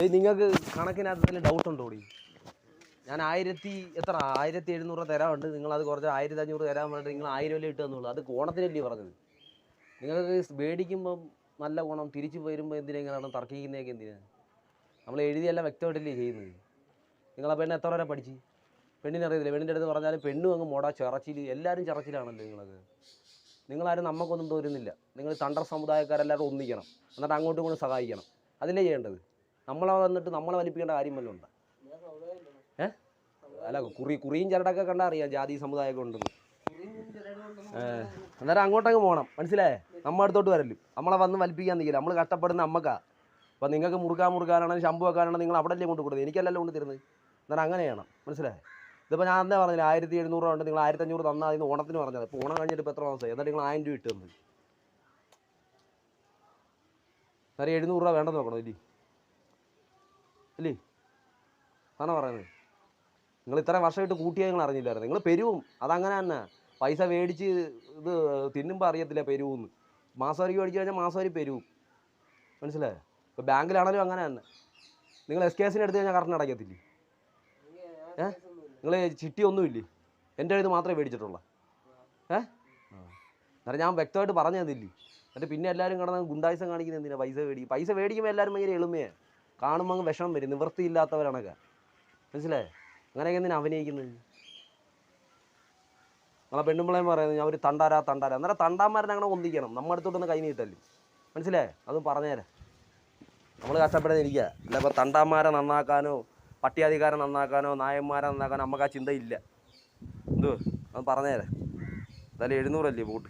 നിങ്ങൾക്ക് കണക്കിനകത്ത് ഡൗട്ട് ഉണ്ടോ? ഞാൻ 1700 തരാറുണ്ട്, നിങ്ങളത് കുറച്ച് 1500 തരാൻ വേണ്ടിയിട്ട് നിങ്ങൾ 1000 രൂപ ഇട്ട് തന്നുള്ളൂ. അത് ഓണത്തിനല്ലേ പറഞ്ഞത്? നിങ്ങൾക്ക് മേടിക്കുമ്പം നല്ല ഗുണം, തിരിച്ചു വരുമ്പോൾ എന്തിനെങ്ങനെയാണ് തർക്കിക്കുന്നതൊക്കെ? എന്തിനാണ്? നമ്മൾ എഴുതിയെല്ലാം വ്യക്തമായിട്ടല്ലേ ചെയ്യുന്നത്. നിങ്ങളെ പെണ്ണ് എത്ര വരെ പഠിച്ച്? പെണ്ണിനെ അറിയത്തില്ല. പെണ്ണിൻ്റെ അടുത്ത് പറഞ്ഞാലും പെണ്ണും അങ്ങ് മോടാ ചിറച്ചിൽ, എല്ലാവരും ചിറച്ചിലാണല്ലോ നിങ്ങളത്. നിങ്ങളാരും നമുക്കൊന്നും തോരുന്നില്ല. നിങ്ങൾ തണ്ടർ സമുദായക്കാരെല്ലാവരും ഒന്നിക്കണം, എന്നിട്ട് അങ്ങോട്ടും ഇങ്ങോട്ടും സഹായിക്കണം. അതിലേ ചെയ്യേണ്ടത്. നമ്മളെ വന്നിട്ട് നമ്മളെ വലിപ്പിക്കേണ്ട കാര്യം വല്ലതും ഉണ്ടോ? അല്ല, കുറിയും ചിരടൊക്കെ കണ്ടാൽ അറിയാം ജാതി സമുദായമൊക്കെ ഉണ്ടെന്ന്. അന്നേരം അങ്ങോട്ടങ്ങ് പോകണം, മനസ്സിലായേ? നമ്മൾ അടുത്തോട്ട് വരല്ലോ. നമ്മളെ വന്ന് വലിപ്പിക്കാൻ നിൽക്കില്ല. നമ്മൾ കഷ്ടപ്പെടുന്ന നമ്മക്കാ. അപ്പോൾ നിങ്ങൾക്ക് മുറുക്കാനാണെങ്കിൽ ശമ്പു വെക്കാനാണെങ്കിൽ നിങ്ങൾ അവിടെ അല്ലേ കൊണ്ട് കൊടുക്കുന്നത്, എനിക്കല്ലല്ലോ കൊണ്ട് തരുന്നത്. അന്നേരം അങ്ങനെ ചെയ്യണം, മനസ്സിലായേ? ഇതിപ്പോൾ ഞാൻ എന്താ പറഞ്ഞില്ല, 1700 രൂപ ഉണ്ട്, നിങ്ങൾ 1500 തന്നാൽ അതിന് ഓണത്തിന് പറഞ്ഞത്. ഇപ്പോൾ ഓണം കഴിഞ്ഞിട്ട് ഇപ്പോൾ എത്ര മാസമായി? എന്നിട്ട് നിങ്ങൾ 1000 രൂപ ഇട്ട് തന്നത്. അന്നേരം 700 രൂപ വേണ്ടെന്ന് നോക്കണം ഇല്ലേ? ഇല്ലേ ആണോ പറയുന്നത്? നിങ്ങൾ ഇത്രയും വർഷമായിട്ട് കൂട്ടിയാൽ നിങ്ങൾ അറിഞ്ഞില്ലായിരുന്നു. നിങ്ങൾ പെരുവും, അതങ്ങനെ തന്നെ. പൈസ മേടിച്ച് ഇത് തിന്നുമ്പോൾ അറിയത്തില്ല പെരുവെന്ന്. മാസവരിക്ക് മേടിച്ച് കഴിഞ്ഞാൽ മാസവരി പെരുവും, മനസ്സിലായോ? ഇപ്പോൾ ബാങ്കിലാണെങ്കിലും അങ്ങനെ തന്നെ. നിങ്ങൾ SKSന് എടുത്ത് കഴിഞ്ഞാൽ കറണ്ട് അടയ്ക്കത്തില്ലേ? നിങ്ങൾ ചിട്ടി ഒന്നുമില്ലേ? എൻ്റെ അടുത്ത് മാത്രമേ മേടിച്ചിട്ടുള്ളൂ. അന്നേരം ഞാൻ വ്യക്തമായിട്ട് പറഞ്ഞു തന്നില്ലേ? എന്നിട്ട് പിന്നെ എല്ലാവരും കിടന്ന് ഗുണ്ടായിസം കാണിക്കുന്നത് എന്തിനാണ്? പൈസ മേടിക്കുമ്പോൾ എല്ലാവരും ഭയങ്കര എളിമയാണ്. കാണുമ്പോൾ അങ്ങ് വിഷമം വരും, നിവൃത്തിയില്ലാത്തവരാണൊക്കെ, മനസ്സിലായേ? അങ്ങനെയൊക്കെ എന്തിനാ അഭിനയിക്കുന്നത്? നമ്മളെ പെണ്ണുമ്പിളയും പറയുന്നത് ഞാൻ ഒരു തണ്ടാരാ. അന്നേരം തണ്ടാന്മാരനെ അങ്ങനെ ഒന്നിക്കണം, നമ്മുടെ അടുത്തോട്ടൊന്ന് കൈ നീട്ടല്ലേ, മനസ്സിലായേ? അതും പറഞ്ഞേരെ. നമ്മൾ കഷ്ടപ്പെടാതിരിക്കുക. അല്ല ഇപ്പോൾ തണ്ടാന്മാരെ നന്നാക്കാനോ പട്ടിയാധികാരം നന്നാക്കാനോ നായന്മാരെ നന്നാക്കാനോ നമുക്ക് ആ ചിന്തയില്ല. എന്തോ അത് പറഞ്ഞേരെ. എന്തായാലും 700 അല്ലേ പോട്ട്.